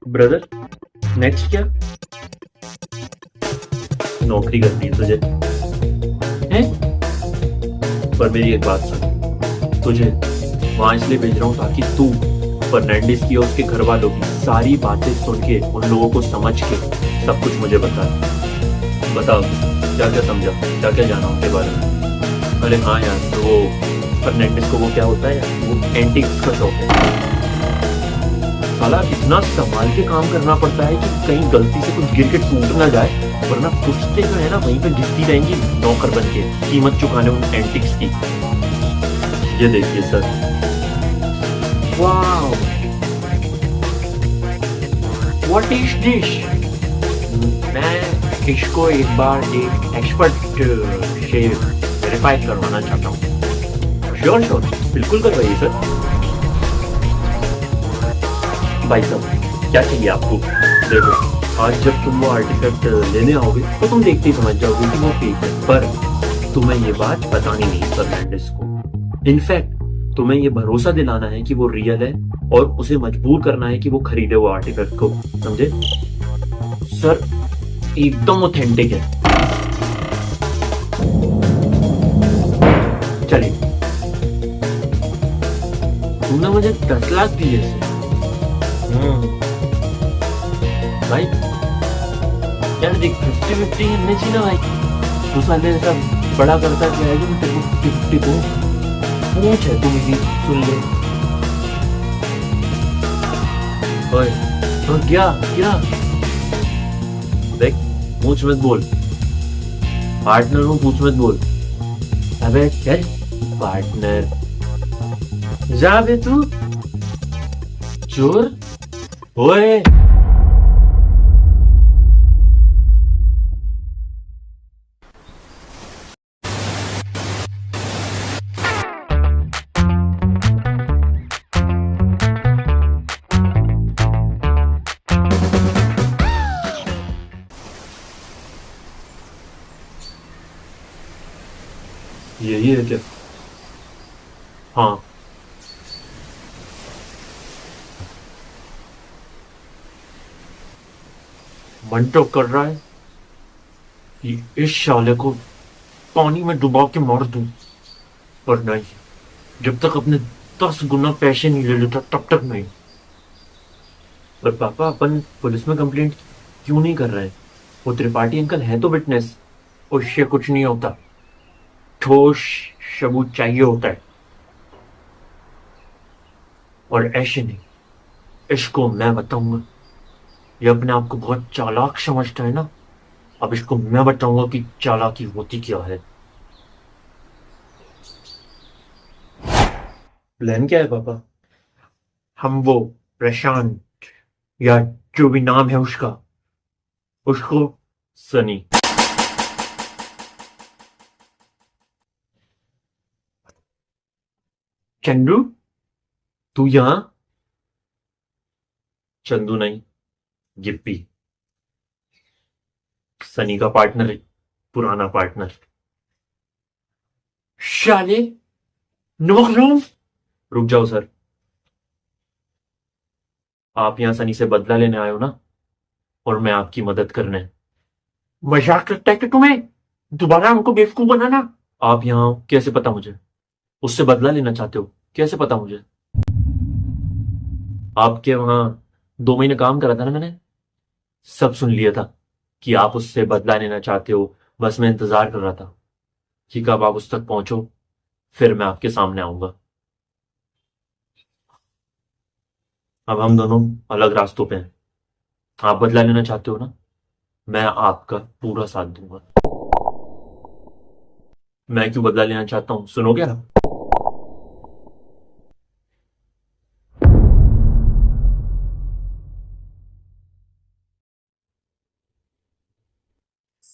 Brother, next क्या? नौकरी करनी है तुझे हैं? पर मेरी एक बात सुन, तुझे वहां इसलिए भेज रहा हूँ ताकि तू फर्नांडिस की और उसके घर वालों की सारी बातें सुन के उन लोगों को समझ के सब कुछ मुझे बताओ क्या क्या समझा, क्या क्या जाना उनके बारे में। अरे हाँ यार, तो वो फर्नांडिस को वो क्या होता है यार, वो एंटीक्स का शौक है। साला इतना संभाल के काम करना पड़ता है कि कहीं गलती से कुछ गिर के टूट ना जाए, वरना पुश्ते जो है ना वहीं पे घिसती रहेंगी नौकर बन के कीमत चुकाने उन एंटिक्स की। ये देखिए sir, wow, what is this? मैं इसको एक बार एक एक्सपर्ट से वेरीफाई करवाना चाहता हूँ। श्योर श्योर, बिल्कुल करवाइए सर। भाई साहब, क्या चाहिए आपको? देखो, आज जब तुम वो आर्टिफैक्ट लेने आओगे तो तुम देखते ही समझ जाओगे कि वो फेक है, पर तुम्हें ये बात बतानी नहीं फर्नांडिस को। इनफैक्ट तुम्हें ये भरोसा दिलाना है कि वो रियल है और उसे मजबूर करना है कि वो खरीदे वो आर्टिफैक्ट को, समझे? सर, एकदम ऑथेंटिक है। चलिए, तुमने मुझे 10 लाख दिए थे भाई, यार देख 50-50 करने चाहिए ना भाई। तू साले ऐसा बड़ा करता क्या है जो मैं तेरे को 50-50 दूं? पूछ है तू मेरी, सुन ले। ओए, तो क्या क्या देख, पूछ मत बोल, पार्टनर हूँ, पूछ मत बोल। अबे चल पार्टनर, जा बे तू चोर। ओए, यही है क्या? हाँ, मन तो कर रहा है कि इस शाले को पानी में डुबा के मार दूं, पर नहीं, जब तक अपने 10 गुना पैसे नहीं ले लेता तब तक नहीं। पर पापा, अपन पुलिस में कंप्लेंट क्यों नहीं कर रहे हैं? वो त्रिपाठी अंकल है तो विटनेस, उससे कुछ नहीं होता। ठोस सबूत चाहिए होता है, और ऐसे नहीं। इसको मैं बताऊंगा। ये अपने आप को बहुत चालाक समझता है ना, अब इसको मैं बताऊंगा कि चालाकी होती क्या है। प्लान क्या है पापा? हम वो प्रशांत, या जो भी नाम है उसका, उसको सनी। चंदू, तू यहां? चंदू नहीं, गिप्पी, सनी का पार्टनर है, पुराना पार्टनर। शाले, नमक रूम। रुक जाओ सर, आप यहां सनी से बदला लेने आए हो ना, और मैं आपकी मदद करने। मजाक लगता है कि तुम्हें? दोबारा हमको बेवकूफ बनाना। आप यहां कैसे पता मुझे? उससे बदला लेना चाहते हो, कैसे पता मुझे? आपके वहां 2 महीने काम करा था ना मैंने, सब सुन लिया था कि आप उससे बदला लेना चाहते हो। बस मैं इंतजार कर रहा था कि कब आप उस तक पहुंचो, फिर मैं आपके सामने आऊंगा। अब हम दोनों अलग रास्तों पे हैं। आप बदला लेना चाहते हो ना, मैं आपका पूरा साथ दूंगा। मैं क्यों बदला लेना चाहता हूं, सुनोगे आप?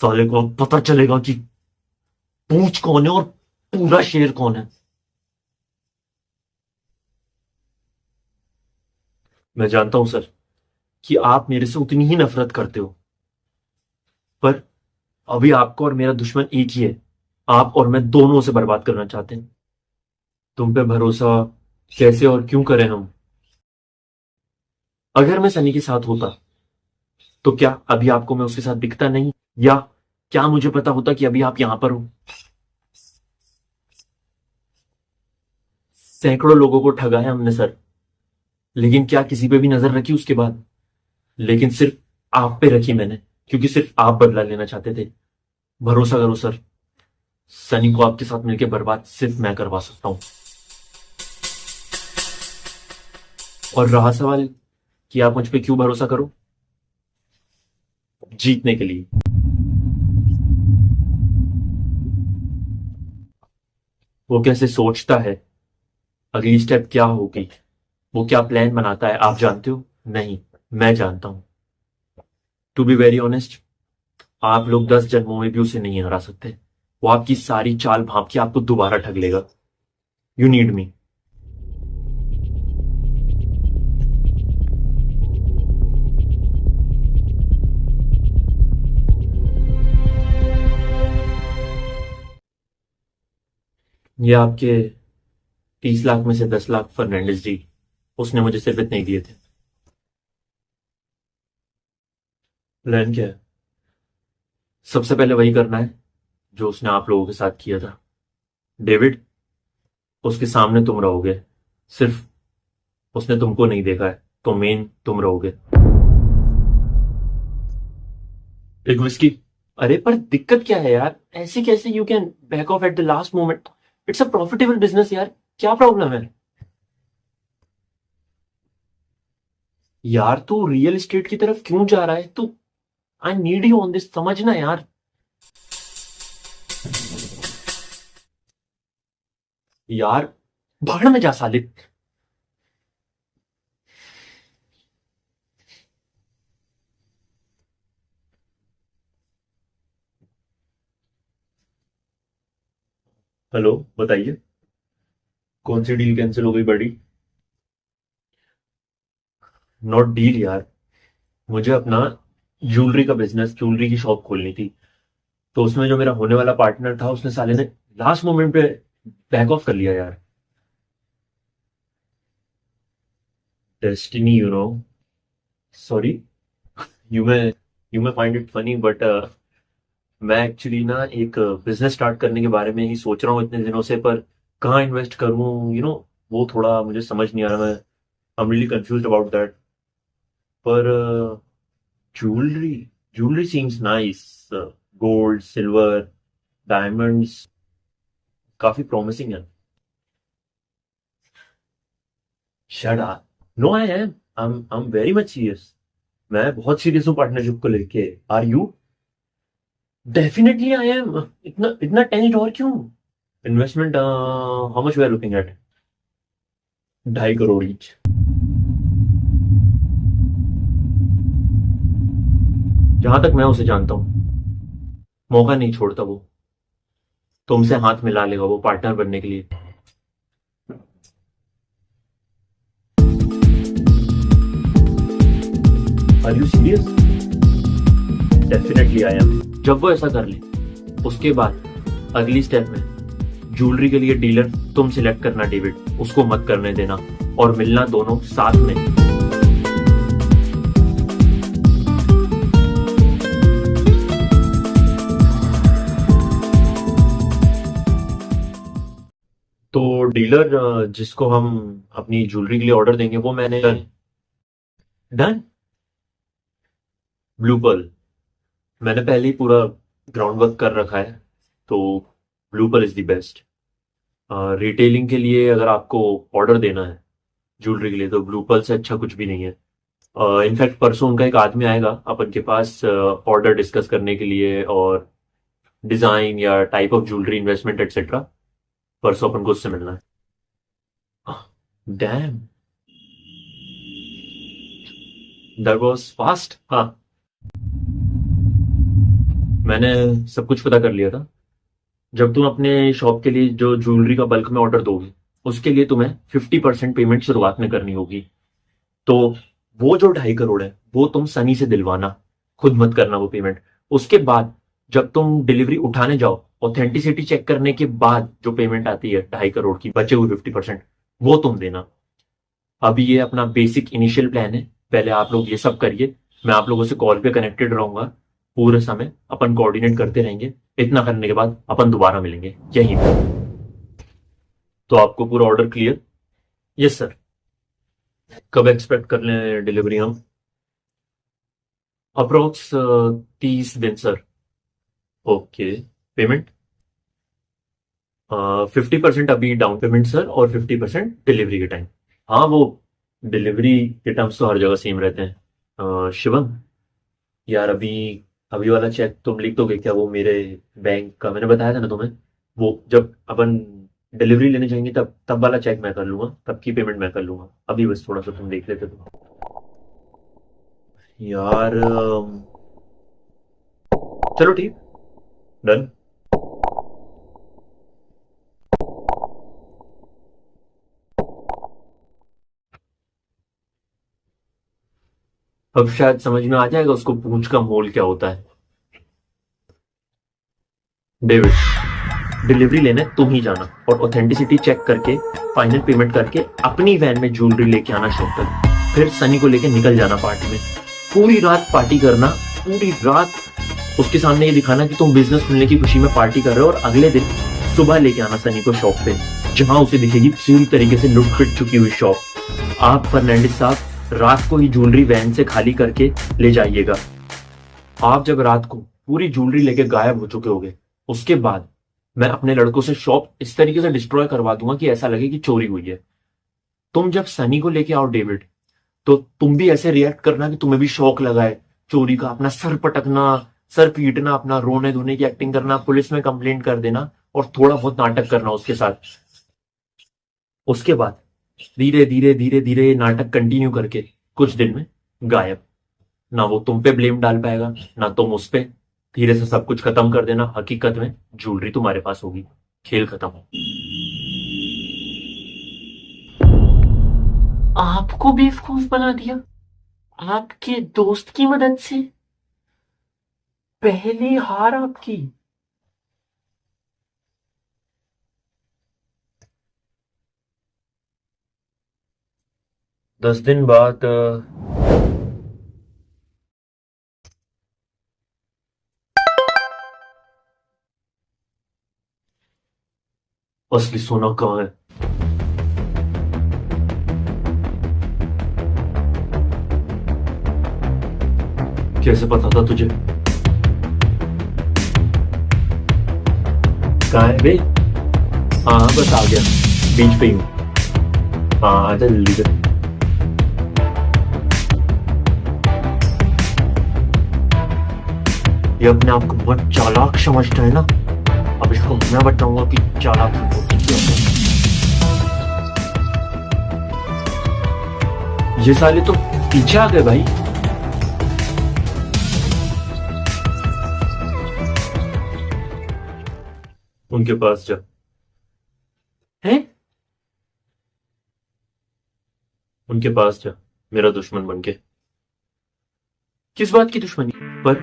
साले को अब पता चलेगा कि पूंछ कौन है और पूरा शेर कौन है। मैं जानता हूं सर कि आप मेरे से उतनी ही नफरत करते हो, पर अभी आपको और मेरा दुश्मन एक ही है। आप और मैं दोनों से बर्बाद करना चाहते हैं। तुम पे भरोसा कैसे और क्यों करें हम? अगर मैं सनी के साथ होता तो क्या अभी आपको मैं उसके साथ दिखता नहीं, या क्या मुझे पता होता कि अभी आप यहां पर हो? सैकड़ों लोगों को ठगा है हमने सर, लेकिन क्या किसी पे भी नजर रखी उसके बाद? लेकिन सिर्फ आप पे रखी मैंने, क्योंकि सिर्फ आप बदला लेना चाहते थे। भरोसा करो सर, सनी को आपके साथ मिलकर बर्बाद सिर्फ मैं करवा सकता हूं। और रहा सवाल कि आप मुझ पे क्यों भरोसा करो, जीतने के लिए। वो कैसे सोचता है, अगली स्टेप क्या होगी, वो क्या प्लान बनाता है, आप जानते हो? नहीं, मैं जानता हूं। टू बी वेरी ऑनेस्ट, आप लोग 10 जन्मों में भी उसे नहीं हरा सकते। वो आपकी सारी चाल भांप के आपको दोबारा ठग लेगा। You need me. ये आपके 30 लाख में से 10 लाख फर्नांडिस जी, उसने मुझे सिर्फ इतने ही दिए थे। प्लान क्या है? सबसे पहले वही करना है जो उसने आप लोगों के साथ किया था। डेविड, उसके सामने तुम रहोगे, सिर्फ उसने तुमको नहीं देखा है तो मेन तुम रहोगे। एक विस्की। अरे पर दिक्कत क्या है यार, ऐसे कैसे you can back of at the last moment? It's a profitable business यार, क्या प्रॉब्लम है? यार तू रियल एस्टेट की तरफ क्यों जा रहा है तू? I need you on this, समझना यार। यार भाड़ में जा साले। हेलो, बताइए, कौन सी डील कैंसिल हो गई बड़ी? नॉट डील यार, मुझे अपना ज्वेलरी का बिजनेस, ज्वेलरी की शॉप खोलनी थी। तो उसमें जो मेरा होने वाला पार्टनर था, उसने साले ने लास्ट मोमेंट पे बैक ऑफ कर लिया यार। Destiny, you know. Sorry, you may you may find it funny, but मैं एक्चुअली ना एक बिजनेस स्टार्ट करने के बारे में ही सोच रहा हूँ इतने दिनों से, पर कहाँ इन्वेस्ट करूँ, वो थोड़ा मुझे समझ नहीं आ रहा। मैं I am really confused about that. पर jewellery jewellery seems nice. Gold, silver, diamonds काफी प्रॉमिसिंग है। Shut up. No, I am very much serious. मैं बहुत सीरियस हूँ पार्टनरशिप को लेके। Are you? Definitely I am. इतना इतना टेंस्ड और क्यों? Investment, how much we are looking at? 2.5 crore each. जहां तक मैं उसे जानता हूँ, मौका नहीं छोड़ता वो। तुमसे हाथ मिला लेगा वो पार्टनर बनने के लिए। Are you serious? Definitely I am. जब वो ऐसा कर ले, उसके बाद अगली स्टेप में ज्वेलरी के लिए डीलर तुम सिलेक्ट करना डेविड, उसको मत करने देना, और मिलना दोनों साथ में। तो डीलर जिसको हम अपनी ज्वेलरी के लिए ऑर्डर देंगे, वो मैंने डन। डन। ब्लू पर्ल मैंने पहले ही पूरा ग्राउंड वर्क कर रखा है, तो blue pearl is the best. Retailing के लिए अगर आपको ऑर्डर देना है ज्वेलरी के लिए, तो ब्लू पर्ल से अच्छा कुछ भी नहीं है। इनफैक्ट परसों उनका एक आदमी आएगा अपन के पास ऑर्डर डिस्कस करने के लिए, और डिजाइन या type of jewellery, investment etcetera. परसों अपन को उससे मिलना है। Dam, that was fast. हाँ, मैंने सब कुछ पता कर लिया था। जब तुम अपने शॉप के लिए जो ज्वेलरी का बल्क में ऑर्डर दोगे, उसके लिए तुम्हें 50% पेमेंट शुरुआत में करनी होगी। तो वो जो 2.5 करोड़ है, वो तुम सनी से दिलवाना, खुद मत करना वो पेमेंट। उसके बाद जब तुम डिलीवरी उठाने जाओ, ऑथेंटिसिटी चेक करने के बाद जो पेमेंट आती है 2.5 करोड़ की, बचे हुए 50%, वो तुम देना। अभी ये अपना बेसिक इनिशियल प्लान है, पहले आप लोग ये सब करिए, मैं आप लोगों से कॉल पे कनेक्टेड रहूंगा पूरे समय, अपन कोऑर्डिनेट करते रहेंगे। इतना करने के बाद अपन दोबारा मिलेंगे यहीं पे। तो आपको पूरा ऑर्डर क्लियर? Yes sir. कब एक्सपेक्ट कर लें डिलीवरी हम? अप्रोक्स 30 दिन सर। ओके। पेमेंट? 50% अभी डाउन पेमेंट सर, और 50% डिलीवरी के टाइम। हाँ, वो डिलीवरी के टर्म्स तो हर जगह सेम रहते हैं। शिवम यार, अभी अभी वाला चेक तुम लिख दोगे क्या? वो मेरे बैंक का मैंने बताया था ना तुम्हें, वो जब अपन डिलीवरी लेने जाएंगे तब तब वाला चेक मैं कर लूंगा, तब की पेमेंट मैं कर लूंगा। अभी बस थोड़ा सा तुम देख लेते तो। यार चलो ठीक, डन। अब शायद समझ में आ जाएगा उसको पूंछ का मोल क्या होता है। डेविड, डिलीवरी लेने तुम ही जाना और ऑथेंटिसिटी चेक करके फाइनल पेमेंट करके अपनी वैन में ज्वेलरी लेके आना शॉप तक। फिर सनी को लेके निकल जाना पार्टी में। पूरी रात पार्टी करना, पूरी रात उसके सामने ये दिखाना कि तुम बिजनेस खुलने की खुशी में पार्टी कर रहे हो, और अगले दिन सुबह लेके आना सनी को शॉप पे, जहां उसे दिखेगी पूरी तरीके से लुट फिट चुकी हुई शॉप। आप फर्नांडिस साहब रात को ही ज्वेलरी वैन से खाली करके ले जाइएगा। आप जब रात को पूरी ज्वेलरी लेके गायब हो चुके होगे, उसके बाद मैं अपने लड़कों से शॉप इस तरीके से डिस्ट्रॉय करवा दूंगा कि ऐसा लगे कि चोरी हुई है। तुम जब सनी को लेके आओ डेविड, तो तुम भी ऐसे रिएक्ट करना कि तुम्हें भी शौक लगा है चोरी का, अपना सर पटकना, सर पीटना, अपना रोने धोने की एक्टिंग करना, पुलिस में कंप्लेंट कर देना, और थोड़ा बहुत नाटक करना उसके साथ। उसके बाद धीरे धीरे धीरे धीरे ये नाटक कंटिन्यू करके कुछ दिन में गायब। ना वो तुम पे ब्लेम डाल पाएगा, ना तुम उस पे। धीरे से सब कुछ खत्म कर देना, हकीकत में ज्वेलरी तुम्हारे पास होगी। खेल खत्म। आपको बेवकूफ बना दिया आपके दोस्त की मदद से। पहली हार आपकी। दस दिन बाद असली सोना कहाँ है? कैसे पता था तुझे? कहाँ है बे? हाँ हाँ, बस आ गया, बीच पे ही हूँ। हाँ आजा जल्दी से। ये अपने आप को बहुत चालाक समझता है ना, अब इसको मैं बताऊंगा कि चालाक होती क्या है। ये साले तो पीछे आ गए भाई। उनके पास जा। है? उनके पास जा, मेरा दुश्मन बनके। किस बात की दुश्मनी? पर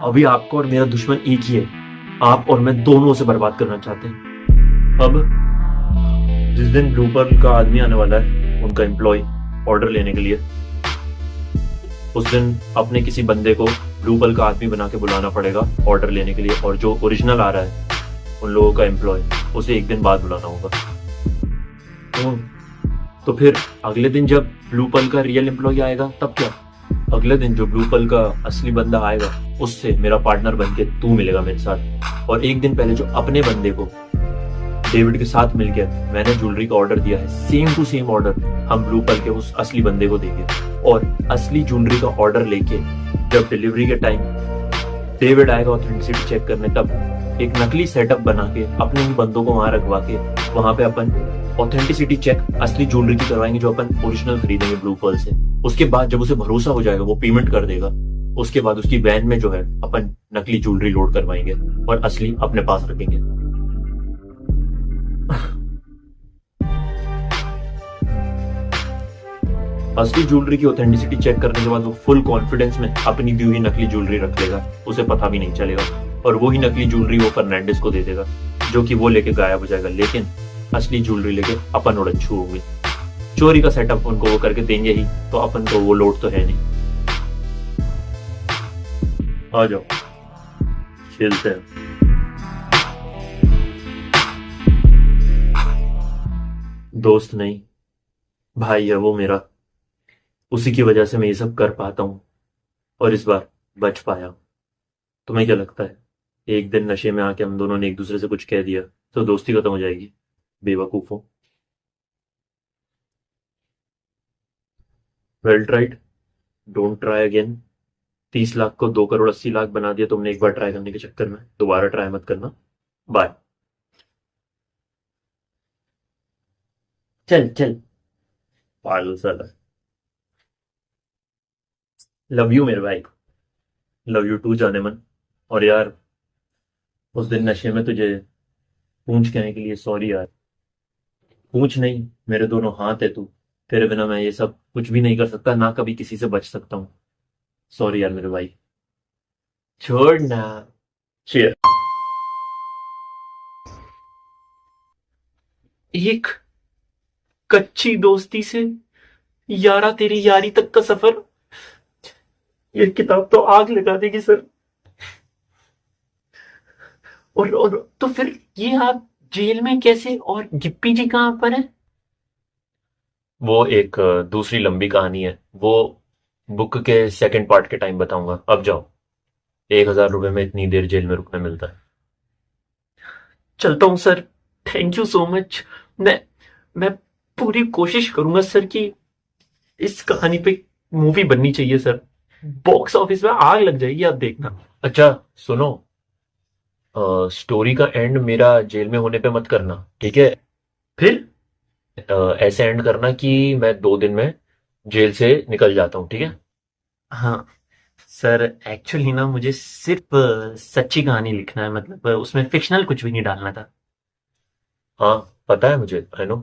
अभी आपको और मेरा दुश्मन एक ही है। आप और मैं दोनों से बर्बाद करना चाहते हैं। अब जिस दिन ब्लू पर्ल का आदमी आने वाला है, उनका एम्प्लॉय ऑर्डर लेने के लिए, उस दिन अपने किसी बंदे को ब्लू पर्ल का आदमी बना के बुलाना पड़ेगा ऑर्डर लेने के लिए, और जो ओरिजिनल आ रहा है उन लोगों का एम्प्लॉय, उसे एक दिन बाद बुलाना होगा। तो फिर अगले दिन जब ब्लू पर्ल का रियल एम्प्लॉय आएगा तब क्या? अगले दिन जो ब्लू पर्ल का असली बंदा आएगा, उससे मेरा पार्टनर बनके तू मिलेगा मेरे साथ। और एक दिन पहले जो अपने बंदे को डेविड के साथ मिलकर मैंने ज्वेलरी का ऑर्डर दिया है, सेम टू सेम ऑर्डर हम ब्लू पर्ल के उस असली बंदे को देंगे। और असली ज्वेलरी का ऑर्डर लेके जब डिलीवरी के टाइम डेविड आएगा ऑथेंटिसिटी चेक करने, तब एक नकली सेटअप बना के अपने ही बंदों को वहां रखवा के वहां पे अपन ऑथेंटिसिटी चेक असली ज्वेलरी की करवाएंगे, जो अपन ओरिजिनल खरीदेंगे ब्लू पर्ल से। उसके बाद जब उसे भरोसा हो जाएगा, वो पेमेंट कर देगा। उसके बाद उसकी वैन में जो है अपन नकली ज्वेलरी लोड करवाएंगे और असली अपने पास रखेंगे। असली ज्वेलरी की ऑथेंटिसिटी चेक करने के बाद वो फुल कॉन्फिडेंस में अपनी दी हुई नकली ज्वेलरी रख लेगा, उसे पता भी नहीं चलेगा। और वही नकली ज्वेलरी वो फर्नांडिस को दे देगा, जो कि वो लेके गायब हो जाएगा। लेकिन असली ज्वेलरी लेके अपन उड़च्छू होंगे। चोरी का सेटअप उनको वो करके देंगे ही, तो अपन को वो लोड तो है नहीं। आ जाओ, खेलते हैं। दोस्त नहीं, भाई है वो मेरा। उसी की वजह से मैं ये सब कर पाता हूँ, और इस बार बच पाया। तुम्हें क्या लगता है, एक दिन नशे में आके हम दोनों ने एक दूसरे से कुछ कह दिया तो दोस्ती खत्म हो जाएगी? बेवकूफों। Well tried, don't try again. 30 lakh को 2 करोड़ 80 लाख बना दिया तुमने एक बार ट्राई करने के चक्कर में, दोबारा ट्राई मत करना। बाय। चल चल, पागल साला। लव यू मेरे भाई। लव यू टू जाने मन। और यार, उस दिन नशे में तुझे पूंछ कहने के लिए सॉरी यार। पूंछ नहीं, मेरे दोनों हाथ है तू। तेरे बिना मैं ये सब कुछ भी नहीं कर सकता, ना कभी किसी से बच सकता हूँ। सॉरी यार मेरे भाई। छोड़ ना। Cheers। एक कच्ची दोस्ती से यारा तेरी यारी तक का सफर, ये किताब तो आग लगा देगी सर। और तो फिर ये आप जेल में कैसे, और गिप्पी जी कहाँ पर है? वो एक दूसरी लंबी कहानी है, वो बुक के सेकंड पार्ट के टाइम बताऊंगा। अब जाओ, 1,000 रुपए में इतनी देर जेल में रुकना मिलता है। चलता हूँ sir. Thank you so much. मैं पूरी कोशिश करूंगा सर कि इस कहानी पे मूवी बननी चाहिए सर। बॉक्स ऑफिस में आग लग जाएगी, आप देखना। अच्छा सुनो, स्टोरी का एंड मेरा जेल में होने पे मत करना, ठीक है? फिर ऐसे एंड करना कि मैं 2 दिन में जेल से निकल जाता हूँ, ठीक है? हाँ सर, एक्चुअली ना मुझे सिर्फ सच्ची कहानी लिखना है, मतलब उसमें फिक्शनल कुछ भी नहीं डालना था। हाँ, पता है मुझे, आई नो।